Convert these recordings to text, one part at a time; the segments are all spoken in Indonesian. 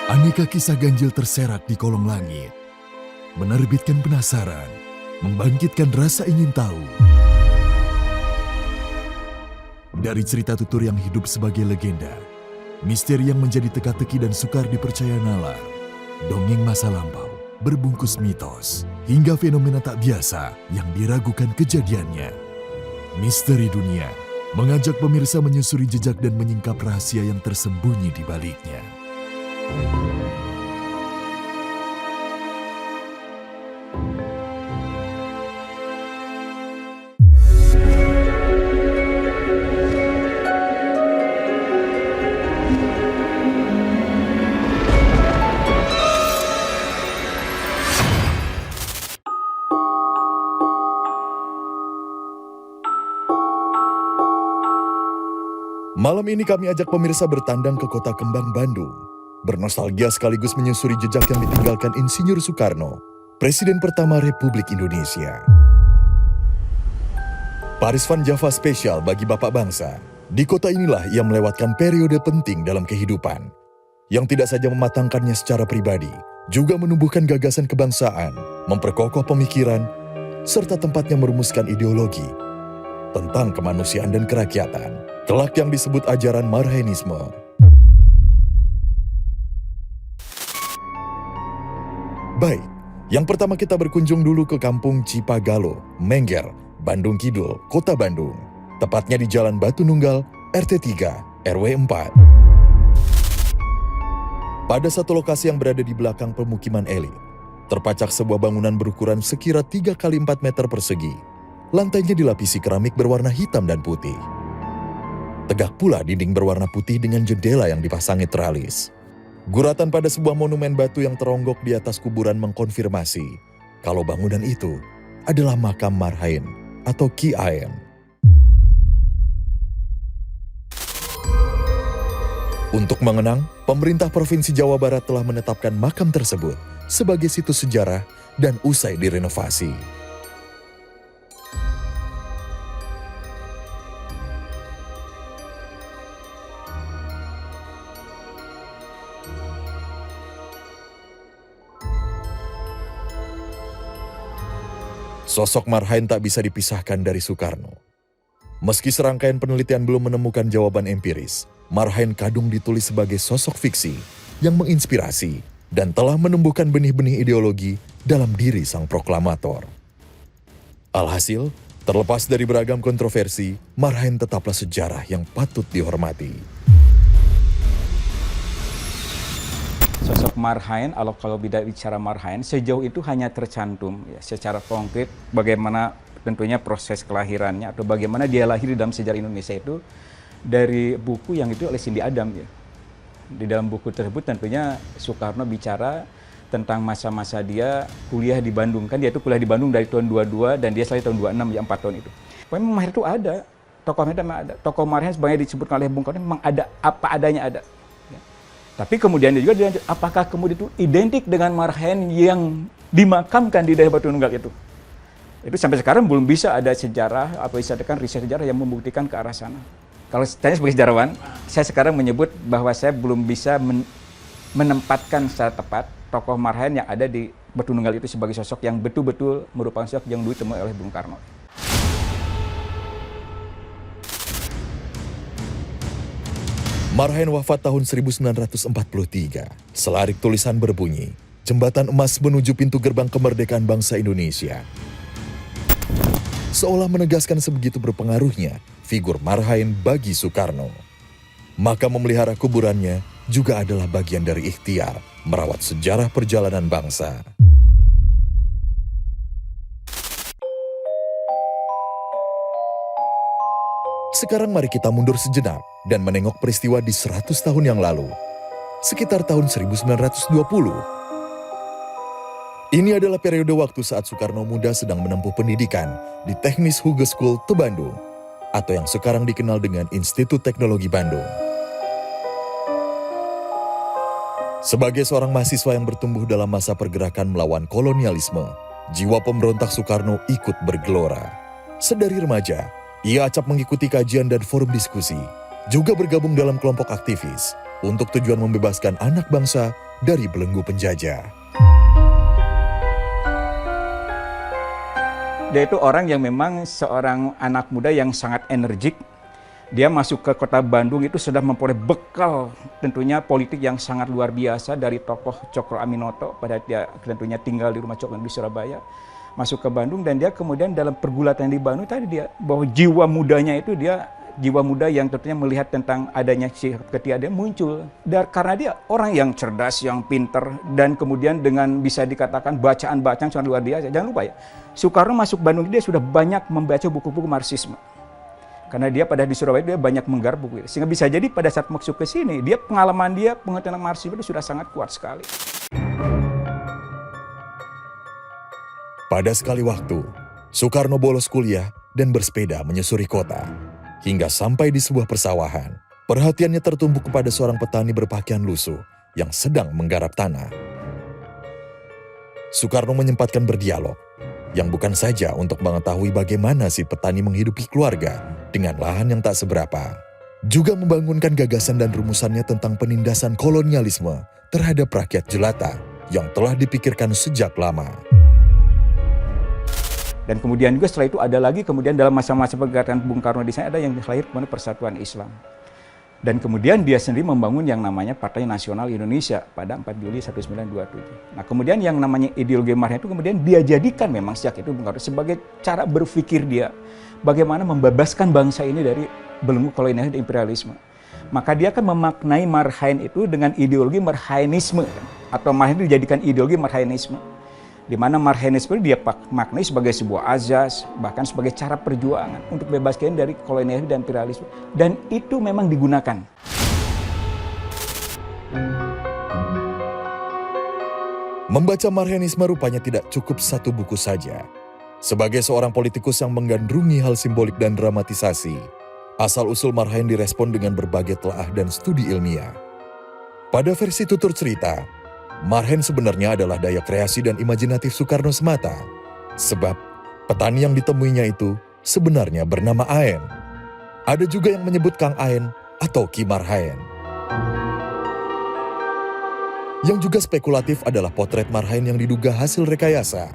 Aneka kisah ganjil terserak di kolong langit, menerbitkan penasaran, membangkitkan rasa ingin tahu. Dari cerita tutur yang hidup sebagai legenda, misteri yang menjadi teka-teki dan sukar dipercaya nalar, dongeng masa lampau berbungkus mitos, hingga fenomena tak biasa yang diragukan kejadiannya. Misteri Dunia mengajak pemirsa menyusuri jejak dan menyingkap rahasia yang tersembunyi di baliknya. Malam ini kami ajak pemirsa bertandang ke kota kembang Bandung, bernostalgia sekaligus menyusuri jejak yang ditinggalkan Insinyur Soekarno, Presiden pertama Republik Indonesia. Paris Van Java spesial bagi Bapak Bangsa. Di kota inilah ia melewatkan periode penting dalam kehidupan, yang tidak saja mematangkannya secara pribadi, juga menumbuhkan gagasan kebangsaan, memperkokoh pemikiran, serta tempatnya merumuskan ideologi tentang kemanusiaan dan kerakyatan, kelak yang disebut ajaran Marhaenisme. Baik, yang pertama kita berkunjung dulu ke Kampung Cipagalo, Mengger, Bandung Kidul, Kota Bandung. Tepatnya di Jalan Batu Nunggal, RT 3, RW 4. Pada satu lokasi yang berada di belakang pemukiman elit, terpacak sebuah bangunan berukuran sekira 3 x 4 meter persegi. Lantainya dilapisi keramik berwarna hitam dan putih. Tegak pula dinding berwarna putih dengan jendela yang dipasangi teralis. Guratan pada sebuah monumen batu yang teronggok di atas kuburan mengkonfirmasi kalau bangunan itu adalah makam Marhaen atau Ki Aen. Untuk mengenang, pemerintah Provinsi Jawa Barat telah menetapkan makam tersebut sebagai situs sejarah dan usai direnovasi. Sosok Marhaen tak bisa dipisahkan dari Soekarno. Meski serangkaian penelitian belum menemukan jawaban empiris, Marhaen kadung ditulis sebagai sosok fiksi yang menginspirasi dan telah menumbuhkan benih-benih ideologi dalam diri sang proklamator. Alhasil, terlepas dari beragam kontroversi, Marhaen tetaplah sejarah yang patut dihormati. Sosok Marhaen, kalau bicara Marhaen, sejauh itu hanya tercantum ya, secara konkret bagaimana tentunya proses kelahirannya atau bagaimana dia lahir dalam sejarah Indonesia itu dari buku yang itu oleh Cindy Adam ya. Di dalam buku tersebut tentunya Soekarno bicara tentang masa-masa dia kuliah di Bandung. Kan dia itu kuliah di Bandung dari tahun 22 dan dia selesai tahun 26 ya 4 tahun itu. Memang Marhaen itu ada, tokoh Marhaen memang ada. Tokoh Marhaen sebenarnya disebutkan oleh Bung Karno memang ada, apa adanya ada. Tapi kemudian dia juga dilanjut, apakah kemudian itu identik dengan Marhaen yang dimakamkan di daerah Batu Nunggal itu? Itu sampai sekarang belum bisa ada sejarah, apa disatakan riset sejarah yang membuktikan ke arah sana. Kalau saya sebagai sejarawan, saya sekarang menyebut bahwa saya belum bisa menempatkan secara tepat tokoh Marhaen yang ada di Batu Nunggal itu sebagai sosok yang betul-betul merupakan sosok yang ditemui oleh Bung Karno. Marhaen wafat tahun 1943. Selarik tulisan berbunyi, jembatan emas menuju pintu gerbang kemerdekaan bangsa Indonesia. Seolah menegaskan sebegitu berpengaruhnya figur Marhaen bagi Soekarno. Maka memelihara kuburannya juga adalah bagian dari ikhtiar merawat sejarah perjalanan bangsa. Sekarang mari kita mundur sejenak dan menengok peristiwa di 100 tahun yang lalu, sekitar tahun 1920. Ini adalah periode waktu saat Soekarno muda sedang menempuh pendidikan di Teknis Hogeschool Bandung, atau yang sekarang dikenal dengan Institut Teknologi Bandung. Sebagai seorang mahasiswa yang bertumbuh dalam masa pergerakan melawan kolonialisme, jiwa pemberontak Soekarno ikut bergelora. Sedari remaja, ia acap mengikuti kajian dan forum diskusi, juga bergabung dalam kelompok aktivis, untuk tujuan membebaskan anak bangsa dari belenggu penjajah. Dia itu orang yang memang seorang anak muda yang sangat energik. Dia masuk ke kota Bandung itu sudah memperoleh bekal tentunya politik yang sangat luar biasa dari tokoh Cokro Aminoto pada dia tentunya tinggal di rumah Cokro di Surabaya. Masuk ke Bandung dan dia kemudian dalam pergulatan di Bandung tadi dia bahwa jiwa mudanya itu dia jiwa muda yang tentunya melihat tentang adanya ketika dia muncul. Dan karena dia orang yang cerdas, yang pinter dan kemudian dengan bisa dikatakan bacaan-bacaan sangat luar biasa. Jangan lupa ya, Soekarno masuk Bandung dia sudah banyak membaca buku-buku Marxisme. Karena dia pada di Surabaya dia banyak menggarap buku itu. Sehingga bisa jadi pada saat masuk ke sini, dia pengalaman dia, pengetahuan Marxisme itu sudah sangat kuat sekali. Pada sekali waktu, Soekarno bolos kuliah dan bersepeda menyusuri kota. Hingga sampai di sebuah persawahan, perhatiannya tertumbuk kepada seorang petani berpakaian lusuh yang sedang menggarap tanah. Soekarno menyempatkan berdialog, yang bukan saja untuk mengetahui bagaimana si petani menghidupi keluarga dengan lahan yang tak seberapa, juga membangunkan gagasan dan rumusannya tentang penindasan kolonialisme terhadap rakyat jelata yang telah dipikirkan sejak lama. Dan kemudian juga setelah itu ada lagi kemudian dalam masa-masa pergerakan Bung Karno di sana ada yang lahir kemudian Persatuan Islam. Dan kemudian dia sendiri membangun yang namanya Partai Nasional Indonesia pada 4 Juli 1927. Nah kemudian yang namanya ideologi Marhaen itu kemudian dia jadikan memang sejak itu Bung Karno sebagai cara berpikir dia bagaimana membebaskan bangsa ini dari belenggu kolonial dan imperialisme. Maka dia akan memaknai Marhaen itu dengan ideologi Marhaenisme atau Marhaen itu dijadikan ideologi Marhaenisme. Di mana Marhaenisme dia maknai sebagai sebuah azas, bahkan sebagai cara perjuangan untuk bebaskan dari kolonialisme dan imperialisme. Dan itu memang digunakan. Membaca Marhaenisme rupanya tidak cukup satu buku saja. Sebagai seorang politikus yang menggandrungi hal simbolik dan dramatisasi, asal-usul Marhaen direspon dengan berbagai telaah dan studi ilmiah. Pada versi tutur cerita, Marhaen sebenarnya adalah daya kreasi dan imajinatif Soekarno semata. Sebab petani yang ditemuinya itu sebenarnya bernama Aen. Ada juga yang menyebut Kang Aen atau Ki Marhaen. Yang juga spekulatif adalah potret Marhaen yang diduga hasil rekayasa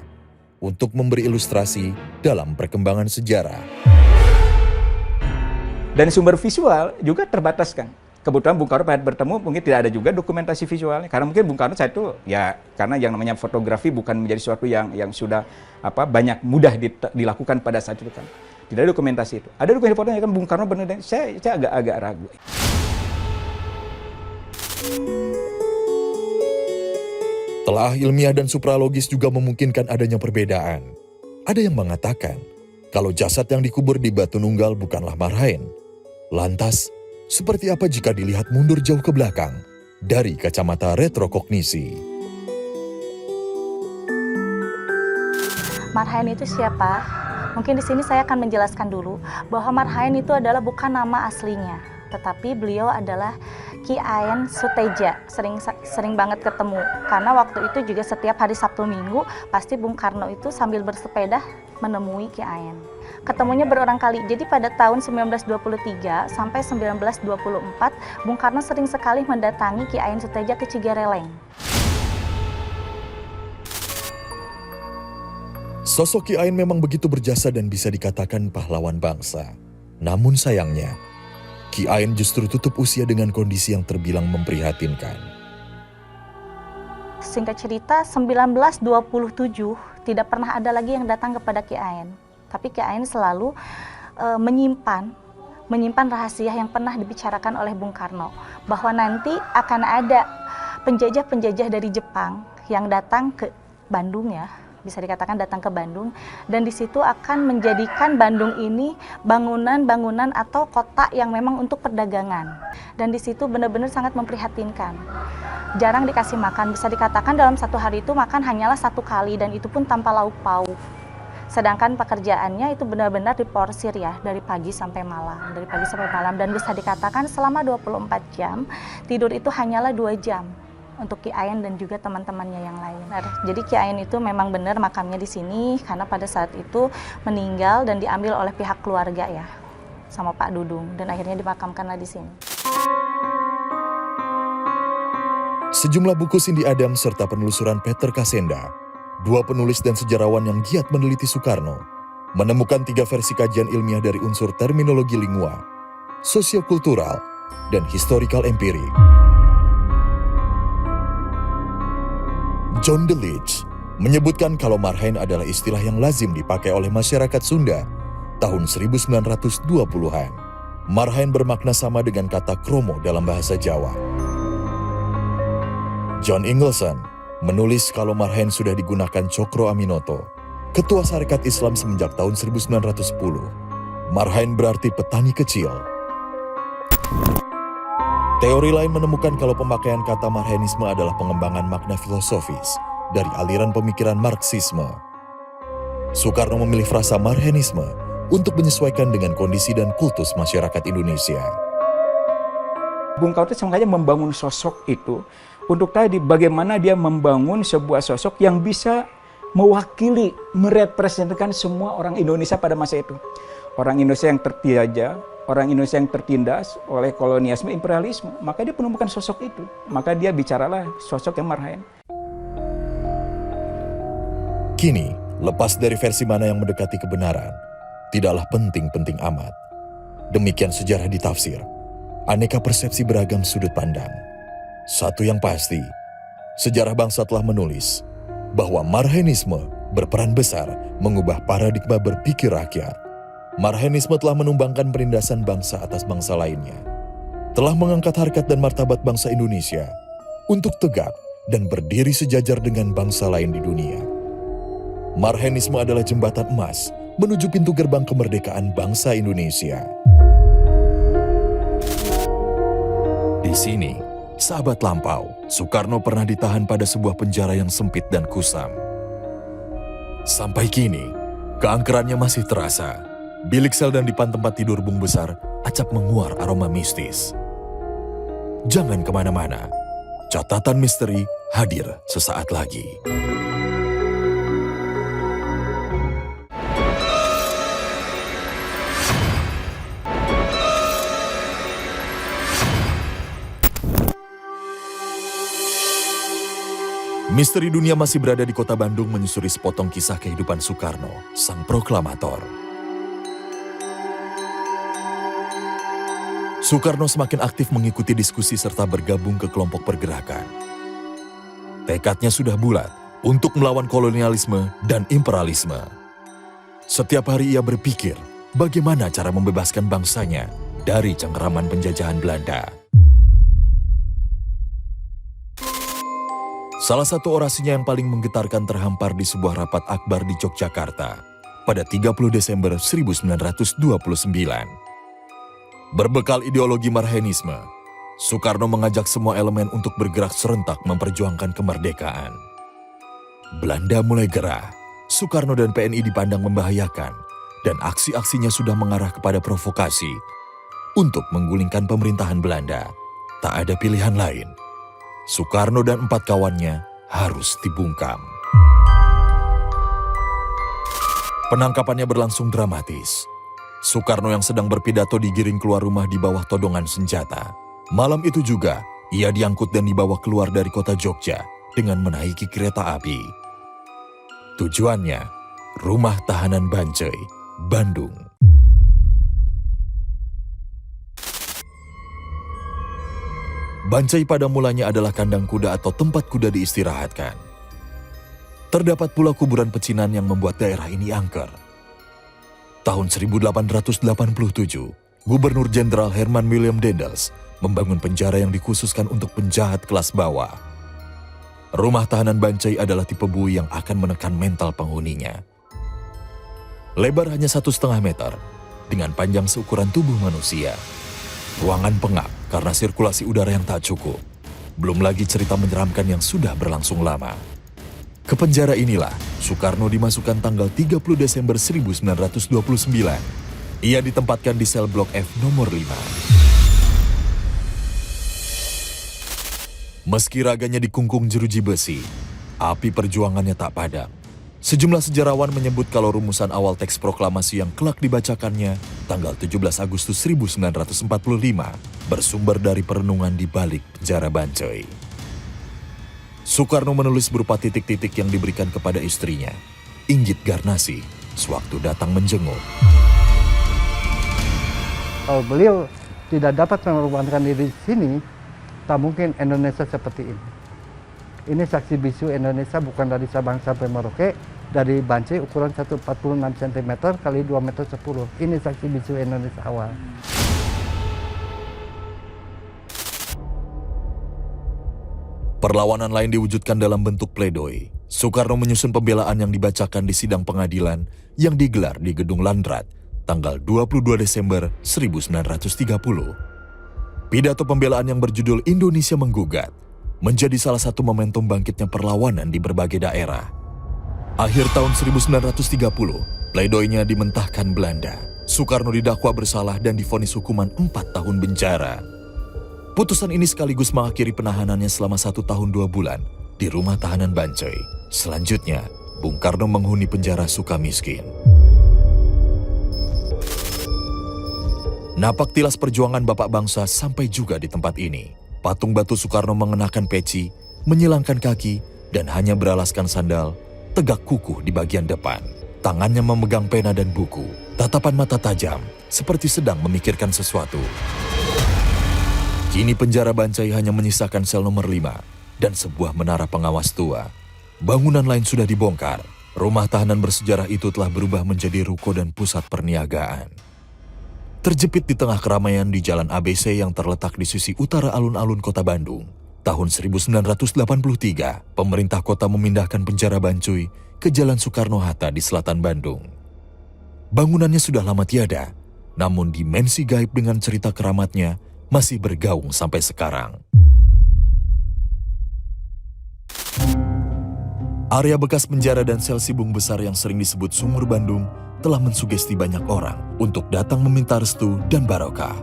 untuk memberi ilustrasi dalam perkembangan sejarah. Dan sumber visual juga terbatas kan. Kebetulan Bung Karno pada bertemu mungkin tidak ada juga dokumentasi visualnya karena mungkin Bung Karno saat itu ya karena yang namanya fotografi bukan menjadi sesuatu yang sudah banyak mudah dilakukan pada saat itu kan. Tidak ada dokumentasi itu. Ada dokumentasi fotonya kan Bung Karno benar saya agak ragu. Telah ilmiah dan supralogis juga memungkinkan adanya perbedaan. Ada yang mengatakan kalau jasad yang dikubur di Batu Nunggal bukanlah Marhaen. Lantas, seperti apa jika dilihat mundur jauh ke belakang dari kacamata retrokognisi? Marhaen itu siapa? Mungkin di sini saya akan menjelaskan dulu bahwa Marhaen itu adalah bukan nama aslinya, tetapi beliau adalah Ki Aen Suteja. Sering banget ketemu karena waktu itu juga setiap hari Sabtu Minggu pasti Bung Karno itu sambil bersepeda menemui Ki Aen. Ketemunya berulang kali, jadi pada tahun 1923 sampai 1924, Bung Karno sering sekali mendatangi Ki Aen Suteja ke Cigareleng. Sosok Ki Aen memang begitu berjasa dan bisa dikatakan pahlawan bangsa. Namun sayangnya, Ki Aen justru tutup usia dengan kondisi yang terbilang memprihatinkan. Singkat cerita, 1927 tidak pernah ada lagi yang datang kepada Ki Aen. Tapi Ki Aen selalu menyimpan rahasia yang pernah dibicarakan oleh Bung Karno. Bahwa nanti akan ada penjajah-penjajah dari Jepang yang datang ke Bandung ya. Bisa dikatakan datang ke Bandung. Dan di situ akan menjadikan Bandung ini bangunan-bangunan atau kota yang memang untuk perdagangan. Dan di situ benar-benar sangat memprihatinkan. Jarang dikasih makan. Bisa dikatakan dalam satu hari itu makan hanyalah 1 kali dan itu pun tanpa lauk pauk. Sedangkan pekerjaannya itu benar-benar diporsir ya, dari pagi sampai malam. Dan bisa dikatakan selama 24 jam, tidur itu hanyalah 2 jam untuk Ki Aen dan juga teman-temannya yang lain. Jadi Ki Aen itu memang benar makamnya di sini karena pada saat itu meninggal dan diambil oleh pihak keluarga ya, sama Pak Dudung, dan akhirnya dimakamkanlah di sini. Sejumlah buku Cindy Adams serta penelusuran Peter Kasenda, dua penulis dan sejarawan yang giat meneliti Soekarno, menemukan 3 versi kajian ilmiah dari unsur terminologi lingua, sosiokultural, dan historical empirik. John Delitzsch menyebutkan kalau marhaen adalah istilah yang lazim dipakai oleh masyarakat Sunda tahun 1920-an. Marhaen bermakna sama dengan kata kromo dalam bahasa Jawa. John Ingleson menulis kalau marhaen sudah digunakan Cokro Aminoto, ketua Sarekat Islam semenjak tahun 1910. Marhaen berarti petani kecil. Teori lain menemukan kalau pemakaian kata marhaenisme adalah pengembangan makna filosofis dari aliran pemikiran Marxisme. Soekarno memilih frasa marhaenisme untuk menyesuaikan dengan kondisi dan kultus masyarakat Indonesia. Bung Karno sengaja membangun sosok itu untuk tadi bagaimana dia membangun sebuah sosok yang bisa mewakili, merepresentasikan semua orang Indonesia pada masa itu. Orang Indonesia yang terjajah, orang Indonesia yang tertindas oleh kolonialisme, imperialisme. Maka dia menemukan sosok itu. Maka dia bicaralah sosok yang marhaen. Kini, lepas dari versi mana yang mendekati kebenaran, tidaklah penting-penting amat. Demikian sejarah ditafsir. Aneka persepsi beragam sudut pandang. Satu yang pasti, sejarah bangsa telah menulis bahwa marhaenisme berperan besar mengubah paradigma berpikir rakyat. Marhaenisme telah menumbangkan perindasan bangsa atas bangsa lainnya. Telah mengangkat harkat dan martabat bangsa Indonesia untuk tegak dan berdiri sejajar dengan bangsa lain di dunia. Marhaenisme adalah jembatan emas menuju pintu gerbang kemerdekaan bangsa Indonesia. Di sini, sahabat lampau, Soekarno pernah ditahan pada sebuah penjara yang sempit dan kusam. Sampai kini, keangkerannya masih terasa. Bilik sel dan dipan tempat tidur Bung Besar acap menguar aroma mistis. Jangan kemana-mana, catatan misteri hadir sesaat lagi. Misteri dunia masih berada di kota Bandung menyusuri sepotong kisah kehidupan Soekarno, sang proklamator. Soekarno semakin aktif mengikuti diskusi serta bergabung ke kelompok pergerakan. Tekadnya sudah bulat untuk melawan kolonialisme dan imperialisme. Setiap hari ia berpikir bagaimana cara membebaskan bangsanya dari cengkeraman penjajahan Belanda. Salah satu orasinya yang paling menggetarkan terhampar di sebuah rapat akbar di Yogyakarta pada 30 Desember 1929. Berbekal ideologi marhaenisme, Soekarno mengajak semua elemen untuk bergerak serentak memperjuangkan kemerdekaan. Belanda mulai gerah, Soekarno dan PNI dipandang membahayakan, dan aksi-aksinya sudah mengarah kepada provokasi untuk menggulingkan pemerintahan Belanda. Tak ada pilihan lain. Soekarno dan 4 kawannya harus dibungkam. Penangkapannya berlangsung dramatis. Soekarno yang sedang berpidato digiring keluar rumah di bawah todongan senjata. Malam itu juga, ia diangkut dan dibawa keluar dari kota Jogja dengan menaiki kereta api. Tujuannya, rumah tahanan Bancai, Bandung. Bancai pada mulanya adalah kandang kuda atau tempat kuda diistirahatkan. Terdapat pula kuburan pecinan yang membuat daerah ini angker. Tahun 1887, Gubernur Jenderal Herman William Daendels membangun penjara yang dikhususkan untuk penjahat kelas bawah. Rumah tahanan Bancai adalah tipe bui yang akan menekan mental penghuninya. Lebar hanya 1,5 meter, dengan panjang seukuran tubuh manusia. Ruangan pengap karena sirkulasi udara yang tak cukup. Belum lagi cerita menyeramkan yang sudah berlangsung lama. Ke penjara inilah Soekarno dimasukkan tanggal 30 Desember 1929. Ia ditempatkan di sel blok F nomor 5. Meski raganya dikungkung jeruji besi, api perjuangannya tak padam. Sejumlah sejarawan menyebut kalau rumusan awal teks proklamasi yang kelak dibacakannya tanggal 17 Agustus 1945 bersumber dari perenungan di balik penjara Bancai. Soekarno menulis berupa titik-titik yang diberikan kepada istrinya. Inggit Garnasi, sewaktu datang menjenguk. Kalau beliau tidak dapat mengorbankan diri di sini, tak mungkin Indonesia seperti ini. Ini saksi bisu Indonesia bukan dari Sabang sampai Merauke, dari Bancai ukuran 146 cm kali 2,10 meter. Ini saksi bisu Indonesia awal. Perlawanan lain diwujudkan dalam bentuk pledoi. Soekarno menyusun pembelaan yang dibacakan di sidang pengadilan yang digelar di Gedung Landrat, tanggal 22 Desember 1930. Pidato pembelaan yang berjudul Indonesia Menggugat menjadi salah satu momentum bangkitnya perlawanan di berbagai daerah. Akhir tahun 1930, pledoinya dimentahkan Belanda. Soekarno didakwa bersalah dan divonis hukuman 4 tahun penjara. Putusan ini sekaligus mengakhiri penahanannya selama 1 tahun 2 bulan di rumah tahanan Bancai. Selanjutnya, Bung Karno menghuni penjara Sukamiskin. Napak tilas perjuangan Bapak Bangsa sampai juga di tempat ini. Patung batu Soekarno mengenakan peci, menyilangkan kaki, dan hanya beralaskan sandal, tegak kukuh di bagian depan. Tangannya memegang pena dan buku, tatapan mata tajam, seperti sedang memikirkan sesuatu. Kini penjara Bancai hanya menyisakan sel nomor 5 dan sebuah menara pengawas tua. Bangunan lain sudah dibongkar. Rumah tahanan bersejarah itu telah berubah menjadi ruko dan pusat perniagaan. Terjepit di tengah keramaian di Jalan ABC yang terletak di sisi utara alun-alun kota Bandung. Tahun 1983, pemerintah kota memindahkan penjara Bancai ke Jalan Soekarno-Hatta di selatan Bandung. Bangunannya sudah lama tiada, namun dimensi gaib dengan cerita keramatnya masih bergaung sampai sekarang. Area bekas penjara dan sel Sibung Besar yang sering disebut Sumur Bandung telah mensugesti banyak orang untuk datang meminta restu dan barokah.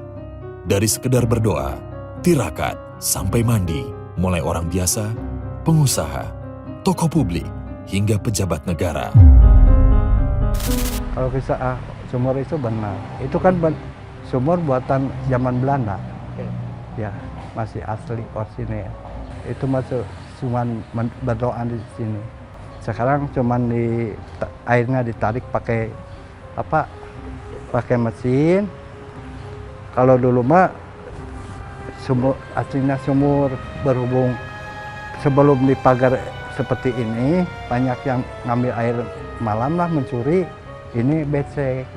Dari sekedar berdoa, tirakat, sampai mandi, mulai orang biasa, pengusaha, tokoh publik, hingga pejabat negara. Kalau kisah sumur itu benar, itu kan sumur buatan zaman Belanda. Ya, masih asli orisinil. Itu masuk cuman berdoa di sini. Sekarang cuman airnya ditarik pakai apa? Pakai mesin. Kalau dulu mah sumur aslinya sumur, berhubung sebelum dipagar seperti ini banyak yang ngambil air malam lah mencuri. Ini becek.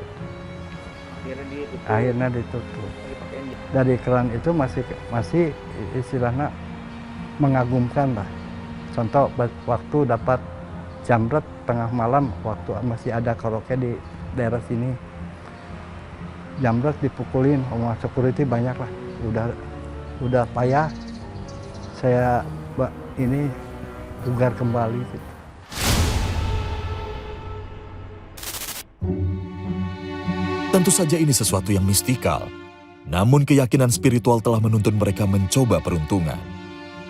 Akhirnya ditutup. Dari keran itu masih istilahnya mengagumkan lah. Contoh waktu dapat jamret tengah malam, waktu masih ada karaoke di daerah sini, jamret dipukulin sama security banyak lah. Udah payah, saya ini bugar kembali. Tentu saja ini sesuatu yang mistikal. Namun keyakinan spiritual telah menuntun mereka mencoba peruntungan.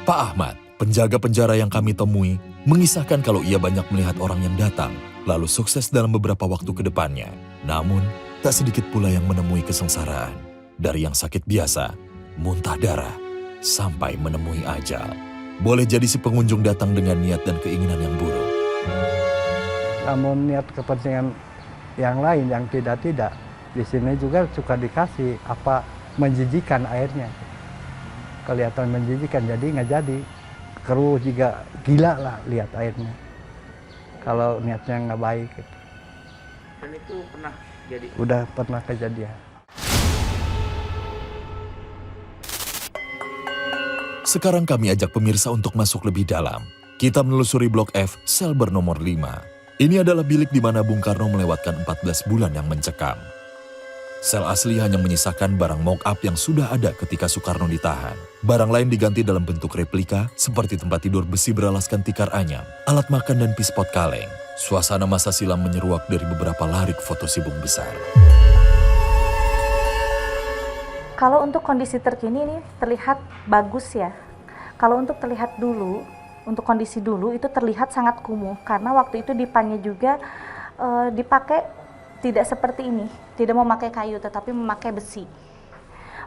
Pak Ahmad, penjaga penjara yang kami temui, mengisahkan kalau ia banyak melihat orang yang datang, lalu sukses dalam beberapa waktu ke depannya. Namun, tak sedikit pula yang menemui kesengsaraan. Dari yang sakit biasa, muntah darah, sampai menemui ajal. Boleh jadi si pengunjung datang dengan niat dan keinginan yang buruk. Namun niat kepentingan yang lain yang tidak-tidak, di sini juga suka dikasih apa menjijikan airnya. Kelihatan menjijikan, jadi nggak jadi. Keruh juga gila lah lihat airnya. Kalau niatnya nggak baik. Gitu. Dan itu pernah jadi? Udah pernah kejadian. Sekarang kami ajak pemirsa untuk masuk lebih dalam. Kita menelusuri Blok F, sel bernomor 5. Ini adalah bilik di mana Bung Karno melewatkan 14 bulan yang mencekam. Sel asli hanya menyisakan barang mock-up yang sudah ada ketika Soekarno ditahan. Barang lain diganti dalam bentuk replika seperti tempat tidur besi beralaskan tikar anyam, alat makan dan pispot kaleng. Suasana masa silam menyeruak dari beberapa larik foto Sibung Besar. Kalau untuk kondisi terkini ini terlihat bagus ya. Kalau untuk terlihat dulu, untuk kondisi dulu itu terlihat sangat kumuh karena waktu itu dipannya juga dipakai tidak seperti ini, tidak memakai kayu tetapi memakai besi.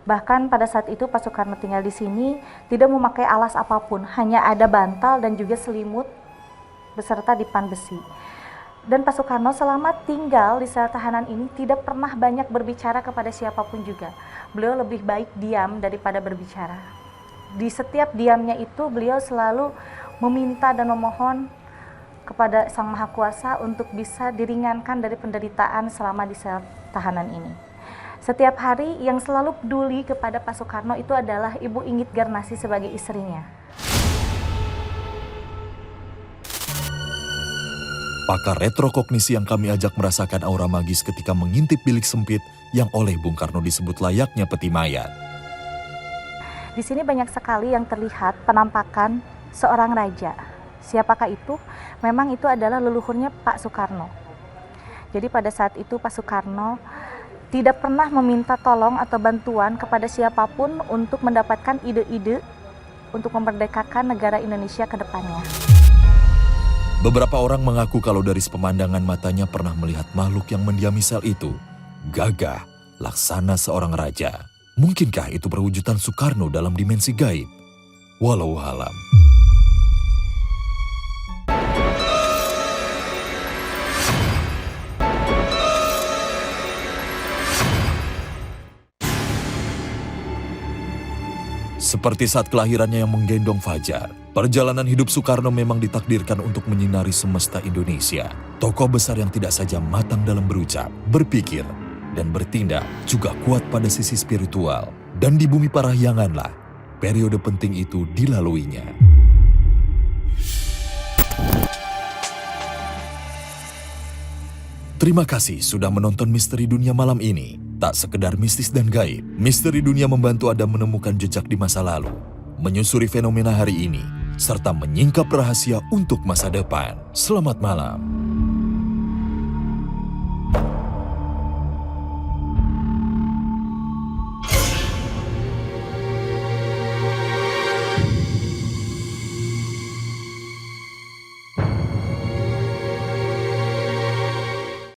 Bahkan pada saat itu Pak Soekarno tinggal di sini tidak memakai alas apapun, hanya ada bantal dan juga selimut beserta dipan besi. Dan Pak Soekarno selama tinggal di sel tahanan ini tidak pernah banyak berbicara kepada siapapun juga. Beliau lebih baik diam daripada berbicara. Di setiap diamnya itu beliau selalu meminta dan memohon kepada Sang Maha Kuasa untuk bisa diringankan dari penderitaan selama di sel tahanan ini. Setiap hari yang selalu peduli kepada Pak Soekarno itu adalah Ibu Inggit Garnasih sebagai istrinya. Pakar retrokognisi yang kami ajak merasakan aura magis ketika mengintip bilik sempit yang oleh Bung Karno disebut layaknya peti mayat. Di sini banyak sekali yang terlihat penampakan seorang raja. Siapakah itu? Memang itu adalah leluhurnya Pak Soekarno. Jadi pada saat itu Pak Soekarno tidak pernah meminta tolong atau bantuan kepada siapapun untuk mendapatkan ide-ide untuk memerdekakan negara Indonesia ke depannya. Beberapa orang mengaku kalau dari pemandangan matanya pernah melihat makhluk yang mendiami sel itu. Gagah, laksana seorang raja. Mungkinkah itu perwujudan Soekarno dalam dimensi gaib? Walau alam. Seperti saat kelahirannya yang menggendong Fajar, perjalanan hidup Soekarno memang ditakdirkan untuk menyinari semesta Indonesia. Tokoh besar yang tidak saja matang dalam berucap, berpikir, dan bertindak juga kuat pada sisi spiritual. Dan di bumi Parahyanganlah, periode penting itu dilaluinya. Terima kasih sudah menonton Misteri Dunia malam ini. Tak sekedar mistis dan gaib, Misteri Dunia membantu Anda menemukan jejak di masa lalu, menyusuri fenomena hari ini, serta menyingkap rahasia untuk masa depan. Selamat malam.